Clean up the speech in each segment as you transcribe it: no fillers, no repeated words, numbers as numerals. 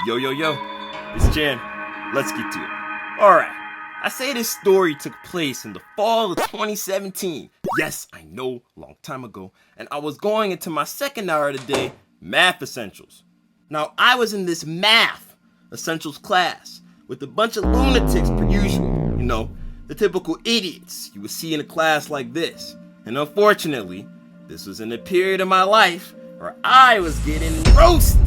Yo, yo, yo, it's Jan. Let's get to it. Alright, I say this story took place in the fall of 2017. Yes, I know, long time ago. And I was going into my second hour of the day, Math Essentials. Now, I was in this Math Essentials class with a bunch of lunatics per usual. You know, the typical idiots you would see in a class like this. And unfortunately, this was in a period of my life where I was getting roasted,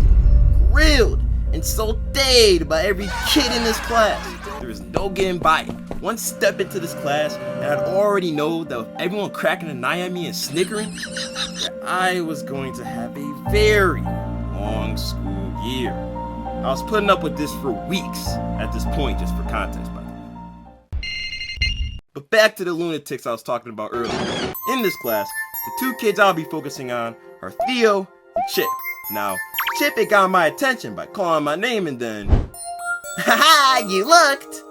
grilled, and sauteed by every kid in this class. There was no getting by it. One step into this class, and I'd already know that with everyone cracking an eye at me and snickering, that I was going to have a very long school year. I was putting up with this for weeks at this point, just for context, by the way. But back to the lunatics I was talking about earlier. In this class, the two kids I'll be focusing on are Theo and Chip. Now, Chip had got my attention by calling my name and then, haha, you looked!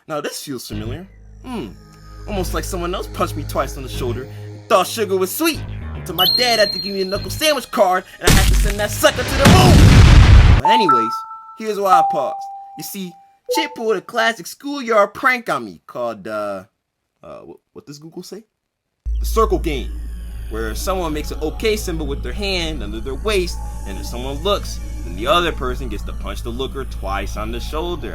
Now this feels familiar. Almost like someone else punched me twice on the shoulder and thought sugar was sweet. Until my dad had to give me a knuckle sandwich card and I had to send that sucker to the moon! But anyways, here's why I paused. You see, Chip pulled a classic schoolyard prank on me called, what does Google say? The circle game, where someone makes an OK symbol with their hand under their waist, and if someone looks, then the other person gets to punch the looker twice on the shoulder.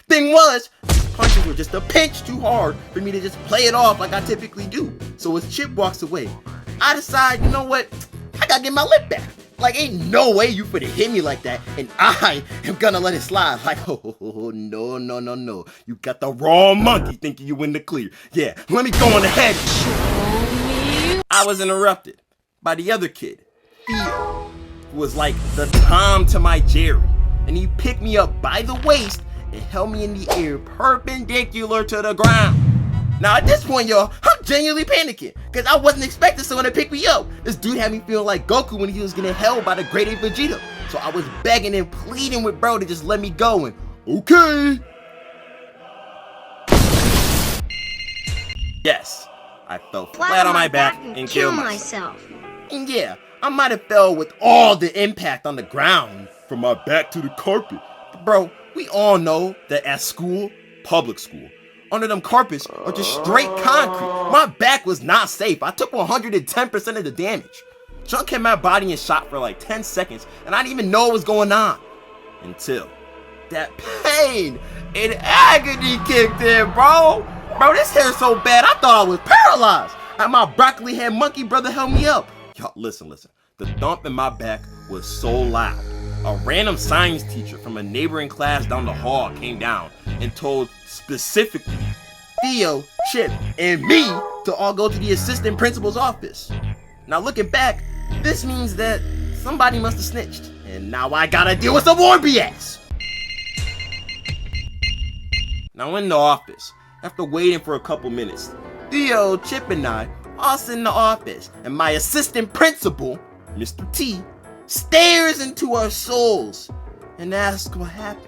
Thing was, these punches were just a pinch too hard for me to just play it off like I typically do. So as Chip walks away, I decide, you know what? I gotta get my lip back. Like, ain't no way you finna hit me like that, and I am gonna let it slide. Like, oh, no. You got the wrong monkey thinking you in the clear. Yeah, let me go on ahead. I was interrupted by the other kid, Theo, who was like the Tom to my Jerry. And he picked me up by the waist and held me in the air perpendicular to the ground. Now at this point, y'all, I'm genuinely panicking because I wasn't expecting someone to pick me up. This dude had me feeling like Goku when he was getting held by the great ape Vegeta. So I was begging and pleading with bro to just let me go and, okay. Yes, I fell flat on my back and killed myself. And yeah, I might have fell with all the impact on the ground from my back to the carpet. But bro, we all know that at school, public school, under them carpets are just straight concrete. My back was not safe. I took 110% of the damage. Chunk had my body in shock for like 10 seconds, and I didn't even know what was going on. Until that pain and agony kicked in, bro. Bro, this hair's so bad, I thought I was paralyzed. And my broccoli head monkey brother held me up. Y'all, listen. The thump in my back was so loud. A random science teacher from a neighboring class down the hall came down and told specifically Theo, Chip, and me to all go to the assistant principal's office. Now looking back, this means that somebody must have snitched, and now I gotta deal with some more BS. Now in the office, after waiting for a couple minutes, Theo, Chip, and I all sit in the office, and my assistant principal, Mr. T, stares into our souls and asks what happened.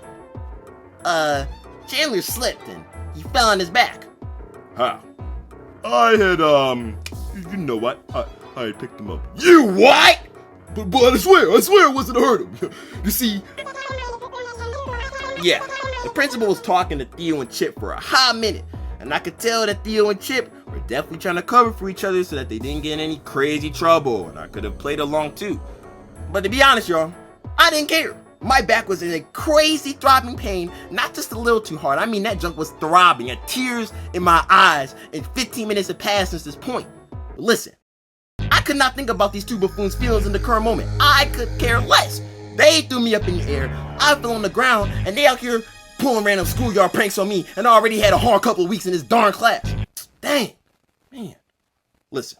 Chandler slipped and he fell on his back. How? I had, you know what? I had picked him up. You what? But I swear it wasn't to hurt him. You see? Yeah, the principal was talking to Theo and Chip for a hot minute, and I could tell that Theo and Chip were definitely trying to cover for each other so that they didn't get in any crazy trouble, and I could have played along too. But to be honest, y'all, I didn't care. My back was in a crazy throbbing pain, not just a little too hard. I mean, that junk was throbbing, and tears in my eyes, and 15 minutes had passed since this point. But listen, I could not think about these two buffoons' feelings in the current moment. I could care less. They threw me up in the air, I fell on the ground, and they out here pulling random schoolyard pranks on me, and I already had a hard couple of weeks in this darn class. Dang, man. Listen.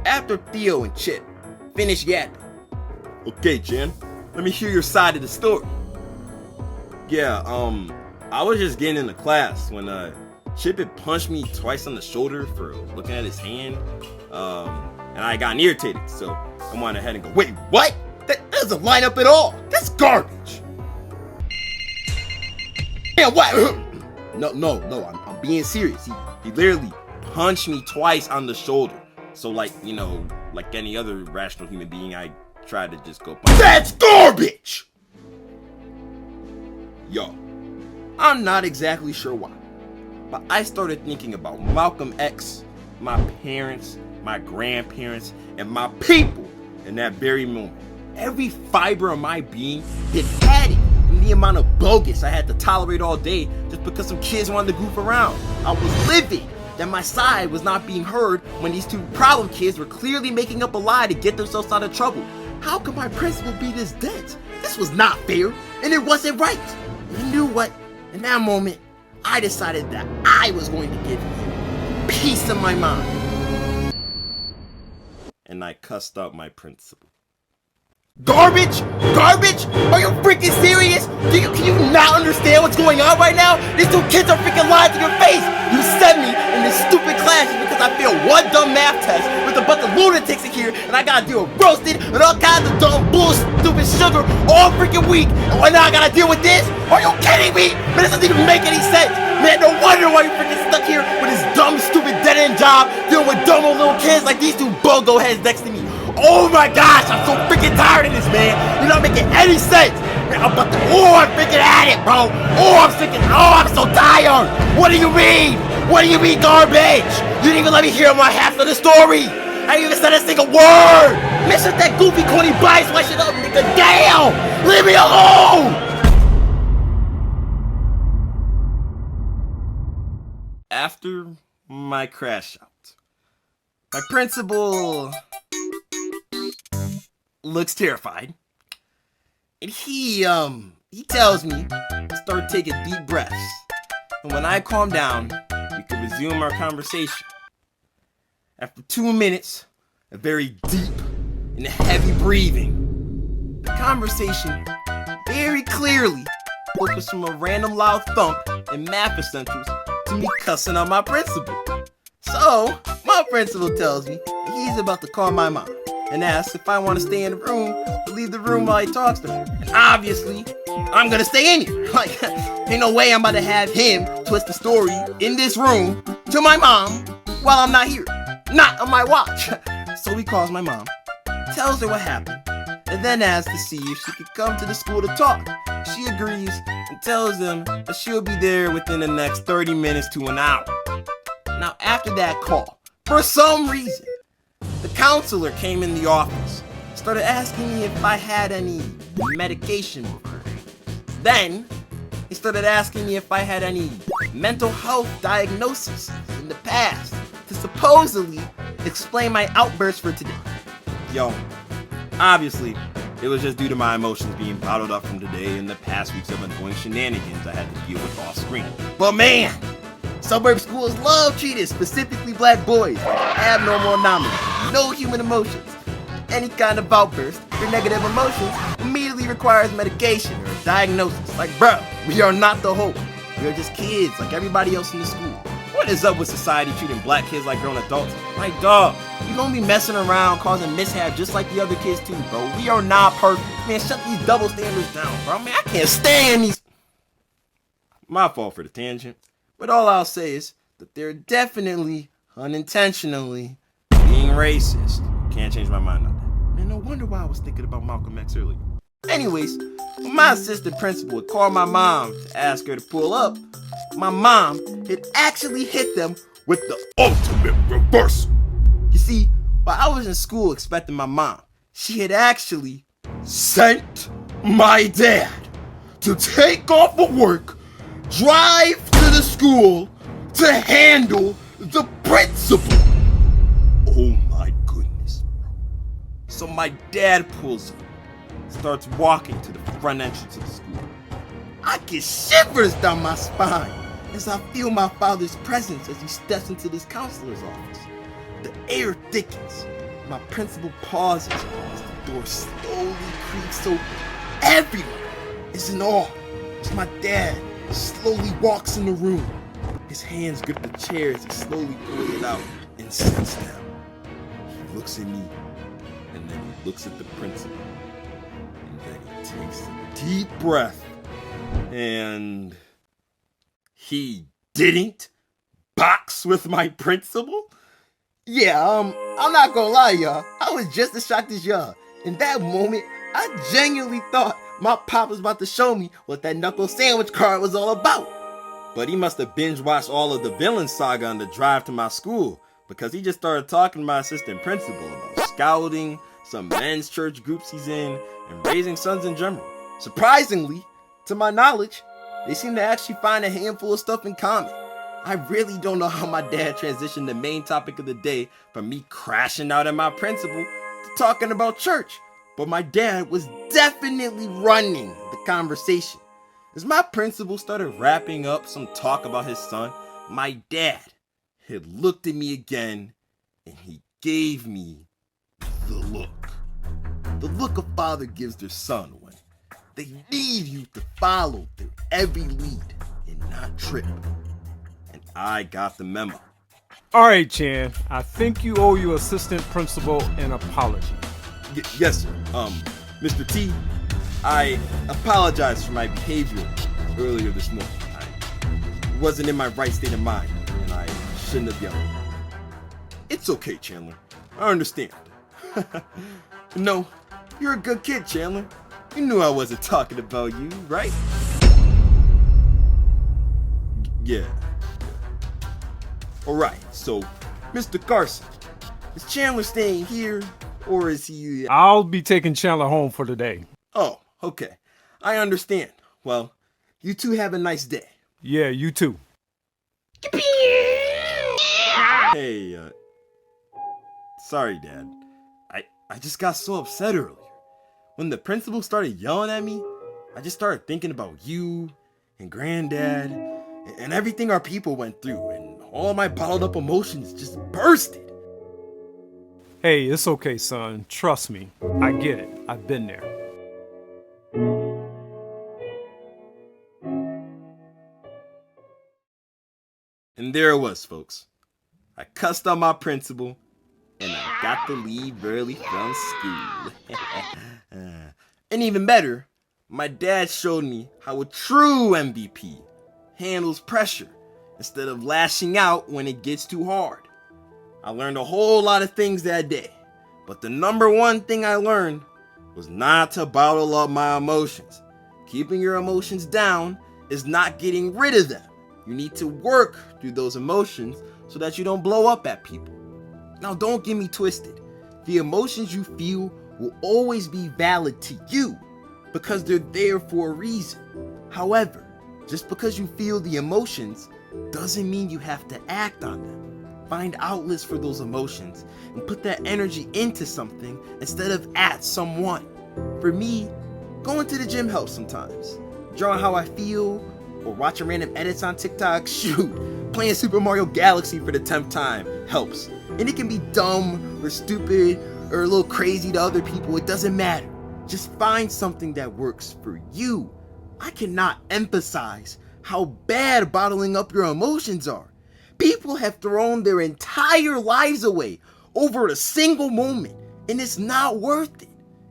After Theo and Chip finished yapping, Okay, Jan. let me hear your side of the story. Yeah, I was just getting into class when, Chip had punched me twice on the shoulder for looking at his hand, and I got irritated, so I went ahead and go, Wait, what? That doesn't line up at all. That's garbage. Man, what? No, I'm being serious. He literally punched me twice on the shoulder. So like, you know, like any other rational human being, I tried to just go, "That's garbage!" Yo, I'm not exactly sure why, but I started thinking about Malcolm X, my parents, my grandparents, and my people in that very moment. Every fiber of my being hit Patty from the amount of bogus I had to tolerate all day just because some kids wanted to goof around. I was livid that my side was not being heard when these two problem kids were clearly making up a lie to get themselves out of trouble. How could my principal be this dense? This was not fair, and it wasn't right. And you knew what? In that moment, I decided that I was going to give him peace of my mind. and I cussed out my principal. Garbage? Garbage? Are you freaking serious? Can you not understand what's going on right now? These two kids are freaking lying to your face. You sent me in this stupid class because I failed one dumb math test with a bunch of lunatics in here, and I gotta deal with roasted and all kinds of dumb bullshit, stupid sugar all freaking week. And now I gotta deal with this? Are you kidding me? Man, this doesn't even make any sense. Man, no wonder why you're freaking stuck here with this dumb, stupid, dead-end job dealing with dumb old little kids like these two bogo heads next to me. Oh my gosh, I'm so freaking tired of this, man. You're not making any sense. Man, I'm freaking at it, bro. I'm so tired. What do you mean? What do you mean, garbage? You didn't even let me hear my half of the story. I didn't even say a single word. Man, shut that goofy, corny bias shit up, nigga. Damn. Leave me alone. After my crash out, my principal looks terrified, and he tells me to start taking deep breaths, and when I calm down, we can resume our conversation. After 2 minutes of very deep and heavy breathing, the conversation very clearly focused from a random loud thump in math essentials to me cussing out my principal. So my principal tells me that he's about to call my mom and asks if I want to stay in the room or leave the room while he talks to her. And obviously, I'm gonna stay in here. Like, ain't no way I'm about to have him twist the story in this room to my mom while I'm not here. Not on my watch. So he calls my mom, tells her what happened, and then asks to see if she could come to the school to talk. She agrees and tells him that she'll be there within the next 30 minutes to an hour. Now, after that call, for some reason, the counselor came in the office, started asking me if I had any medication with her. Then, he started asking me if I had any mental health diagnoses in the past to supposedly explain my outburst for today. Yo, obviously, it was just due to my emotions being bottled up from today and the past weeks of annoying shenanigans I had to deal with off screen. But man, suburb schools love cheaters, specifically black boys. Abnormal anomalies, no human emotions. Any kind of outburst or negative emotions immediately requires medication or a diagnosis. Like, bro, we are not the hope. We are just kids like everybody else in the school. What is up with society treating black kids like grown adults? Like, dog, you gonna be messing around, causing mishap just like the other kids too, bro. We are not perfect. Man, shut these double standards down, bro. Man, I can't stand these. My fault for the tangent. But all I'll say is that they're definitely, unintentionally, being racist. Can't change my mind on that. Man, no wonder why I was thinking about Malcolm X earlier. Anyways, when my assistant principal had called my mom to ask her to pull up, my mom had actually hit them with the ultimate reversal. You see, while I was in school expecting my mom, she had actually sent my dad to take off of work, drive to the school to handle the principal. Oh my goodness. So my dad pulls up, starts walking to the front entrance of the school. I get shivers down my spine as I feel my father's presence as he steps into this counselor's office. The air thickens. My principal pauses as the door slowly creaks open. Everyone is in awe as my dad slowly walks in the room. His hands grip the chair as he slowly pulls it out and sits down. He looks at me, and then he looks at the principal, and then he takes a deep breath, and he didn't box with my principal? Yeah, I'm not gonna lie, y'all. I was just as shocked as y'all. In that moment, I genuinely thought my pop was about to show me what that knuckle sandwich card was all about. But he must have binge watched all of the villain saga on the drive to my school, because he just started talking to my assistant principal about scouting, some men's church groups he's in, and raising sons in general. Surprisingly, to my knowledge, they seem to actually find a handful of stuff in common. I really don't know how my dad transitioned the main topic of the day from me crashing out at my principal to talking about church, but my dad was definitely running the conversation. As my principal started wrapping up some talk about his son, my dad had looked at me again and he gave me the look. The look a father gives their son when they need you to follow their every lead and not trip. And I got the memo. All right, Chan, I think you owe your assistant principal an apology. Yes, sir. Mr. T, I apologize for my behavior earlier this morning. I wasn't in my right state of mind, and I shouldn't have yelled. It's okay, Chandler. I understand. No, you're a good kid, Chandler. You knew I wasn't talking about you, right? Yeah. Alright, so, Mr. Carson, is Chandler staying here, or is he... I'll be taking Chandler home for the day. Oh, okay. I understand. Well, you two have a nice day. Yeah, you too. Hey, sorry, Dad. I just got so upset earlier. When the principal started yelling at me, I just started thinking about you and Granddad and everything our people went through, and all my bottled up emotions just bursted. Hey, it's okay, son. Trust me. I get it. I've been there. And there it was, folks. I cussed out my principal, and I got to leave early from school. And even better, my dad showed me how a true MVP handles pressure instead of lashing out when it gets too hard. I learned a whole lot of things that day, but the number one thing I learned was not to bottle up my emotions. Keeping your emotions down is not getting rid of them. You need to work through those emotions so that you don't blow up at people. Now, don't get me twisted. The emotions you feel will always be valid to you because they're there for a reason. However, just because you feel the emotions doesn't mean you have to act on them. Find outlets for those emotions and put that energy into something instead of at someone. For me, going to the gym helps sometimes. Drawing how I feel or watching random edits on TikTok, shoot, playing Super Mario Galaxy for the 10th time helps. And it can be dumb or stupid or a little crazy to other people, it doesn't matter. Just find something that works for you. I cannot emphasize how bad bottling up your emotions are. People have thrown their entire lives away over a single moment, and it's not worth it.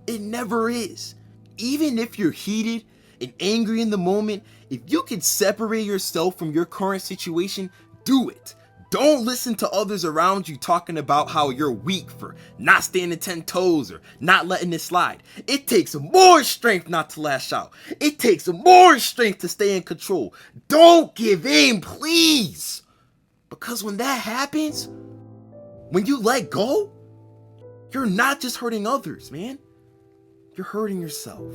It never is. Even if you're heated and angry in the moment, if you can separate yourself from your current situation, do it. Don't listen to others around you talking about how you're weak for not standing 10 toes or not letting it slide. It takes more strength not to lash out. It takes more strength to stay in control. Don't give in, please. Because when that happens, when you let go, you're not just hurting others, man. You're hurting yourself.